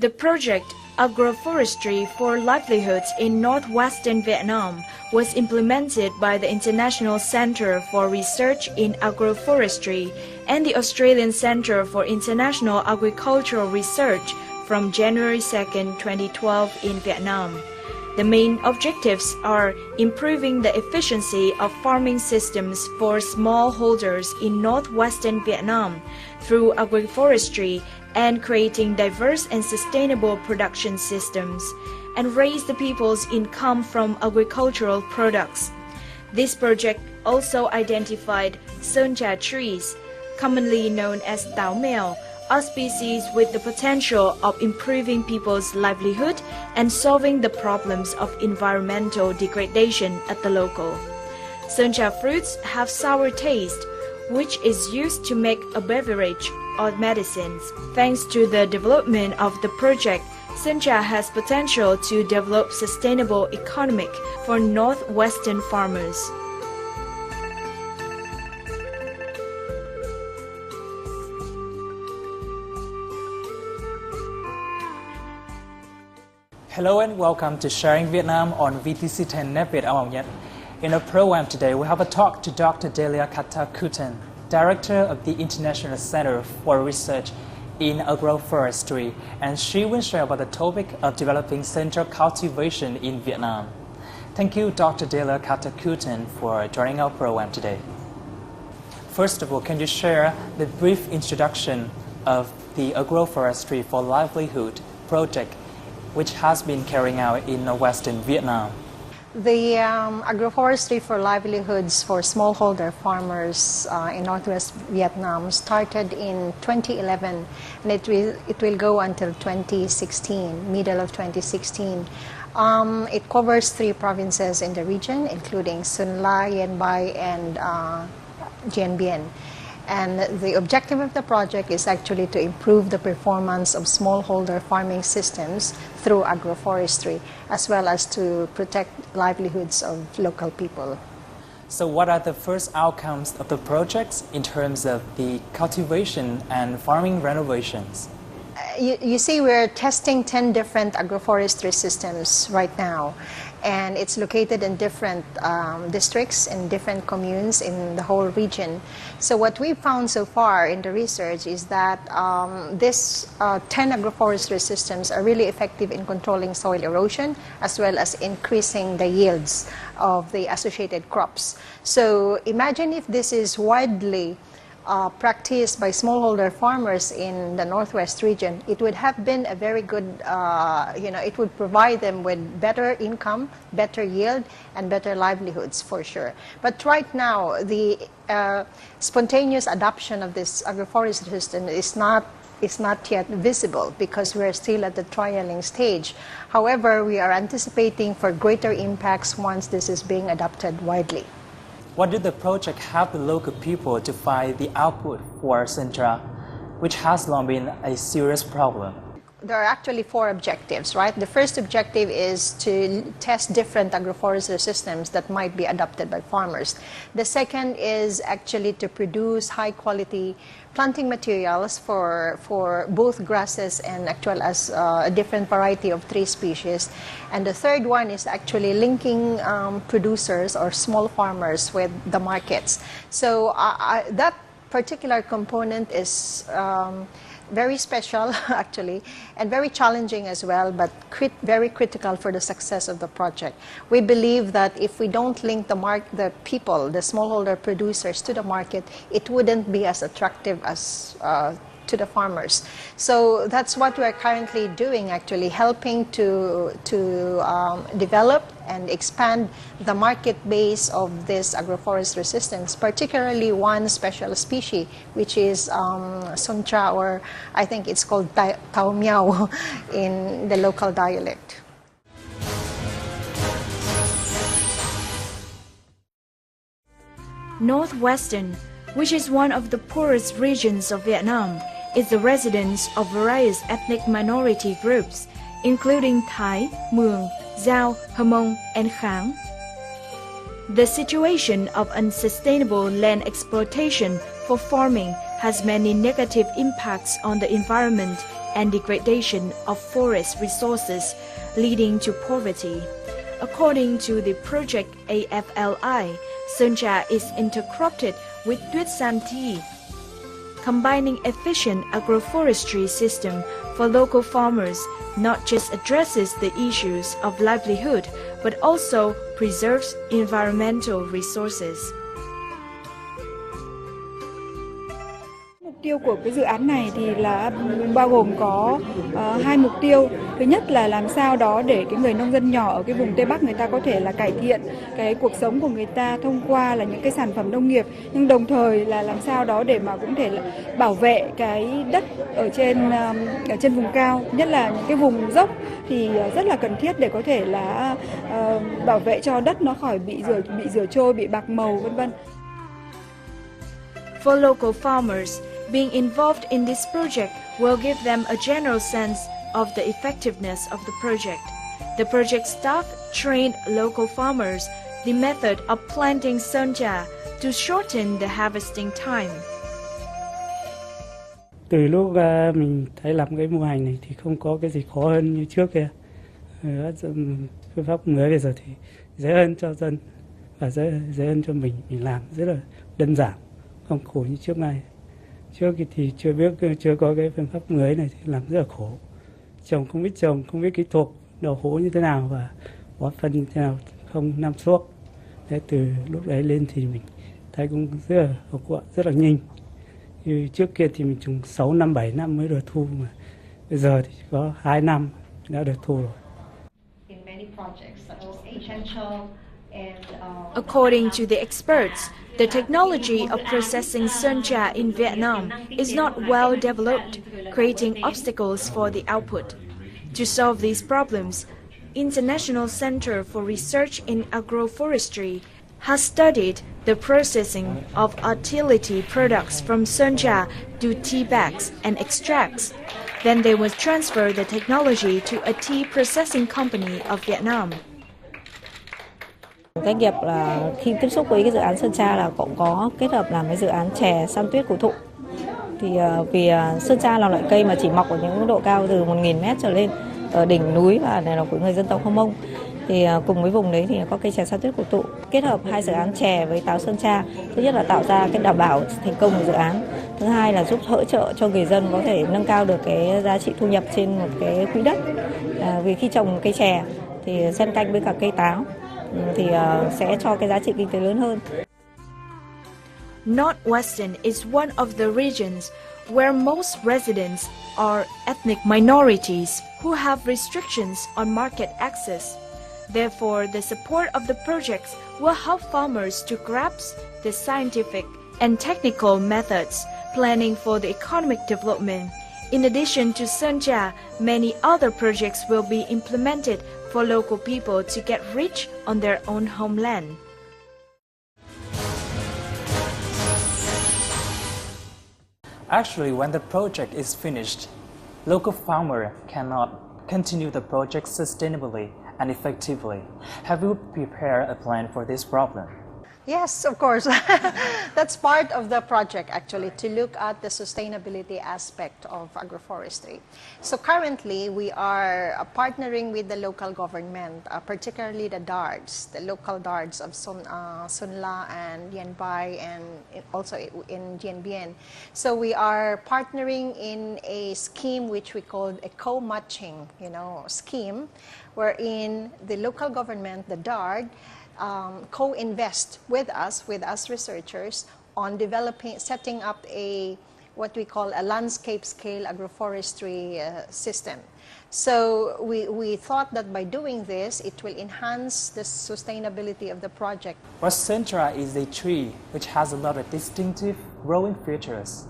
The project Agroforestry for Livelihoods in Northwestern Vietnam was implemented by the International Centre for Research in Agroforestry and the Australian Centre for International Agricultural Research from January 2, 2012 in Vietnam. The main objectives are improving the efficiency of farming systems for smallholders in northwestern Vietnam through agroforestry and creating diverse and sustainable production systems, and raise the people's income from agricultural products. This project also identified Sơn Trà trees, commonly known as Táo Mèo, a species with the potential of improving people's livelihood and solving the problems of environmental degradation at the local. Sơn Trà fruits have sour taste, which is used to make a beverage or medicines. Thanks to the development of the project, Sơn Trà has potential to develop sustainable economic for northwestern farmers. Hello and welcome to Sharing Vietnam on VTC 10 Net Việt Am Nhật. In our program today, we have a talk to Dr. Delia Catacutan, Director of the International Centre for Research in Agroforestry, and she will share about the topic of developing central cultivation in Vietnam. Thank you, Dr. Delia Catacutan, for joining our program today. First of all, can you share the brief introduction of the Agroforestry for Livelihood project, which has been carrying out in Northwestern Vietnam? The Agroforestry for Livelihoods for smallholder farmers in Northwest Vietnam started in 2011, and it will go until 2016, middle of 2016. It covers 3 provinces in the region, including Xuân La, Yên Bai, and Dien Bien. And the objective of the project is actually to improve the performance of smallholder farming systems through agroforestry, as well as to protect livelihoods of local people. So what are the first outcomes of the projects in terms of the cultivation and farming renovations? You see, we're testing 10 different agroforestry systems right now, and it's located in different districts and different communes in the whole region. So what we've found so far in the research is that these 10 agroforestry systems are really effective in controlling soil erosion, as well as increasing the yields of the associated crops. So imagine if this is widely practiced by smallholder farmers in the Northwest region, it would have been a very good, it would provide them with better income, better yield, and better livelihoods for sure. But right now, the spontaneous adoption of this agroforestry system is not yet visible because we're still at the trialing stage. However, we are anticipating for greater impacts once this is being adopted widely. What did the project help the local people to find the output for Sơn Trà, which has long been a serious problem? There are actually 4 objectives, right? The first objective is to test different agroforestry systems that might be adopted by farmers. The second is actually to produce high-quality planting materials for both grasses and as well as a different variety of tree species. And the third one is actually linking producers or small farmers with the markets. So that particular component is very special actually, and very challenging as well, but very critical for the success of the project. We believe that if we don't link the people, the smallholder producers to the market, it wouldn't be as attractive as to the farmers. So that's what we're currently doing, actually helping to develop and expand the market base of these agroforestry systems, particularly one special species, which is Sơn Trà, or I think it's called Táo Mèo in the local dialect. Northwestern, which is one of the poorest regions of Vietnam, is the residence of various ethnic minority groups, including Thái, Mường, Dao, Hmong, and Khang. The situation of unsustainable land exploitation for farming has many negative impacts on the environment and degradation of forest resources, leading to poverty. According to the project AFLI, Sơn Trà is intercropped with Tuyết San tea, combining efficient agroforestry system for local farmers not just addresses the issues of livelihood but also preserves environmental resources. Mục tiêu của cái dự án này thì là bao gồm có hai mục tiêu. Thứ nhất là làm sao đó để cái người nông dân nhỏ ở cái vùng Tây Bắc người ta có thể là cải thiện cái cuộc sống của người ta thông qua là những cái sản phẩm nông nghiệp, nhưng đồng thời là làm sao đó để mà cũng thể là bảo vệ cái đất ở trên vùng cao, nhất là những cái vùng dốc thì rất là cần thiết để có thể là bảo vệ cho đất nó khỏi bị rửa trôi, bị bạc màu vân vân. For local farmers, being involved in this project will give them a general sense of the effectiveness of the project. The project staff trained local farmers the method of planting Sơn Trà to shorten the harvesting time. Từ lúc mình thấy làm cái mô hình này thì không có cái gì khó hơn như trước kia. Phương pháp mới bây giờ thì dễ hơn cho dân và dễ hơn cho mình làm rất là đơn giản, không khổ như trước này. Trước thì chưa có cái phương pháp mới này thì làm rất là khổ. Trồng, không biết kỹ thuật đào hố như thế nào và bón phân như thế nào, không năm suốt. Thế từ lúc đấy lên thì mình thấy cũng rất là hiệu quả, rất là nhanh. Như trước kia thì mình trồng 6 năm, 7 năm mới được thu, mà bây giờ thì chỉ có 2 năm đã được thu rồi. According to the experts, the technology of processing Sơn Trà in Vietnam is not well developed, creating obstacles for the output. To solve these problems, International Centre for Research in Agroforestry has studied the processing of utility products from Sơn Trà to tea bags and extracts. Then they will transfer the technology to a tea processing company of Vietnam. Doanh nghiệp là khi tiếp xúc với cái dự án Sơn Trà là cũng có kết hợp làm cái dự án chè san tuyết cổ thụ. Thì vì Sơn Trà là loại cây mà chỉ mọc ở những độ cao từ 1.000 mét trở lên ở đỉnh núi và này là của người dân tộc Hơ Mông. Thì cùng với vùng đấy thì có cây chè san tuyết cổ thụ. Kết hợp hai dự án chè với táo Sơn Trà, thứ nhất là tạo ra cái đảm bảo thành công của dự án. Thứ hai là giúp hỗ trợ cho người dân có thể nâng cao được cái giá trị thu nhập trên một cái quỹ đất. Vì khi trồng cây chè thì xen canh với cả cây táo thì sẽ cho cái giá trị kinh tế lớn hơn. Northwestern is one of the regions where most residents are ethnic minorities who have restrictions on market access. Therefore, the support of the projects will help farmers to grasp the scientific and technical methods, planning for the economic development. In addition to Sơn Trà, many other projects will be implemented for local people to get rich on their own homeland. Actually, when the project is finished, local farmer cannot continue the project sustainably and effectively. Have you prepared a plan for this problem? Yes, of course. That's part of the project, actually, to look at the sustainability aspect of agroforestry. So currently, we are partnering with the local government, particularly the DARDs, the local DARDs of Sun La and Dien Bai, and also in Dien Bien. So we are partnering in a scheme which we call a co-matching, scheme, wherein the local government, the DARD, co-invest with us researchers on setting up what we call a landscape scale agroforestry system. So we thought that by doing this, it will enhance the sustainability of the project. Well, Sơn Trà is a tree which has a lot of distinctive growing features.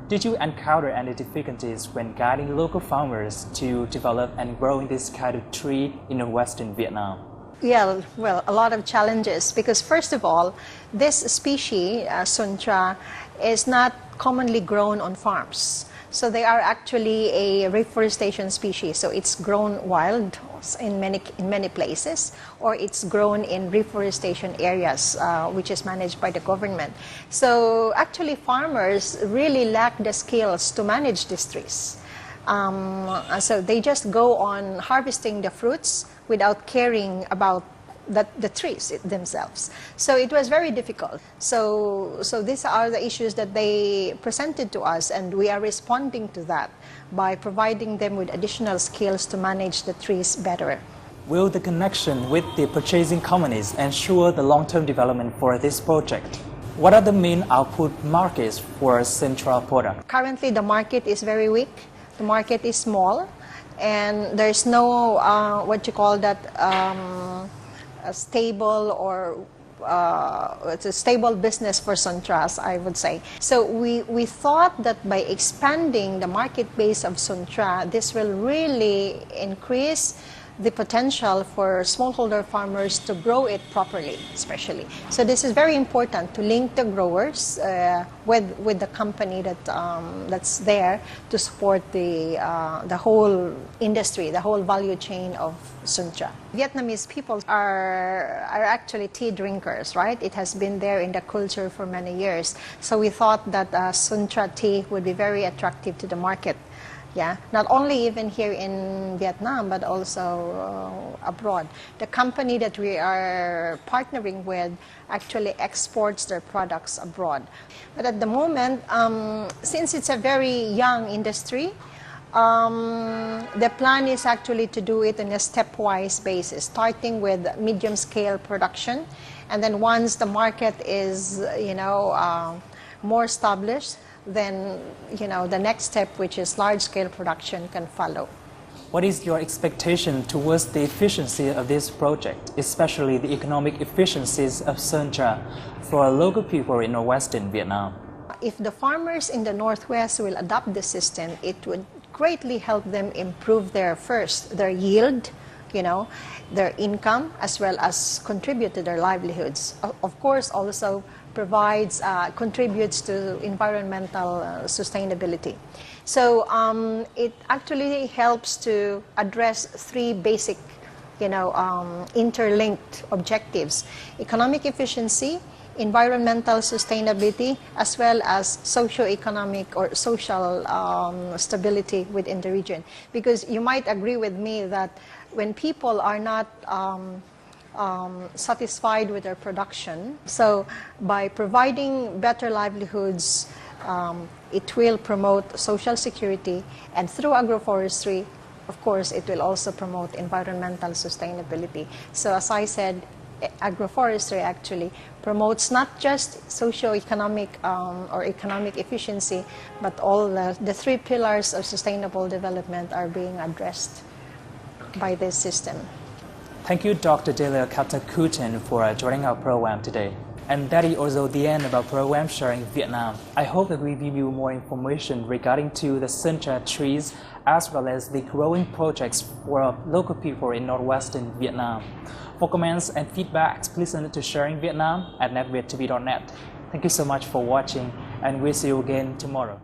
Did you encounter any difficulties when guiding local farmers to develop and growing this kind of tree in Western Vietnam? Yeah, well, a lot of challenges, because first of all, this species, Sơn Trà, is not commonly grown on farms. So they are actually a reforestation species. So it's grown wild in many places, or it's grown in reforestation areas, which is managed by the government. So actually farmers really lack the skills to manage these trees. So they just go on harvesting the fruits without caring about the trees themselves. So it was very difficult. So these are the issues that they presented to us, and we are responding to that by providing them with additional skills to manage the trees better. Will the connection with the purchasing companies ensure the long-term development for this project? What are the main output markets for Central product? Currently, the market is very weak. The market is small, and there's no what you call that a stable or it's a stable business for Suntras, I would say. So we thought that by expanding the market base of Suntra, this will really increase the potential for smallholder farmers to grow it properly, especially. So this is very important to link the growers with the company that's there to support the whole industry, the whole value chain of Suntra. Vietnamese people are actually tea drinkers, right? It has been there in the culture for many years. So we thought that Suntra tea would be very attractive to the market. Yeah, not only even here in Vietnam, but also abroad. The company that we are partnering with actually exports their products abroad. But at the moment, since it's a very young industry, the plan is actually to do it on a stepwise basis, starting with medium-scale production, and then once the market is, more established, then the next step, which is large-scale production, can follow. What is your expectation towards the efficiency of this project, especially the economic efficiencies of Suntra for local people in Northwestern Vietnam? If the farmers in the Northwest will adopt the system, it would greatly help them improve their yield, their income, as well as contribute to their livelihoods. Of course, also contributes to environmental sustainability. So it actually helps to address three basic, interlinked objectives: economic efficiency, environmental sustainability, as well as socio-economic or social stability within the region. Because you might agree with me that when people are not satisfied with their production, so by providing better livelihoods, it will promote social security, and through agroforestry, of course, it will also promote environmental sustainability. So as I said, agroforestry actually promotes not just socio-economic or economic efficiency, but all the three pillars of sustainable development are being addressed by this system. Thank you, Dr. Delia Catacutan, for joining our program today. And that is also the end of our program Sharing Vietnam. I hope that we give you more information regarding to the Suntra trees as well as the growing projects for local people in Northwestern Vietnam. For comments and feedback, please send it to sharingvietnam@netvietv.net. Thank you so much for watching, and we'll see you again tomorrow.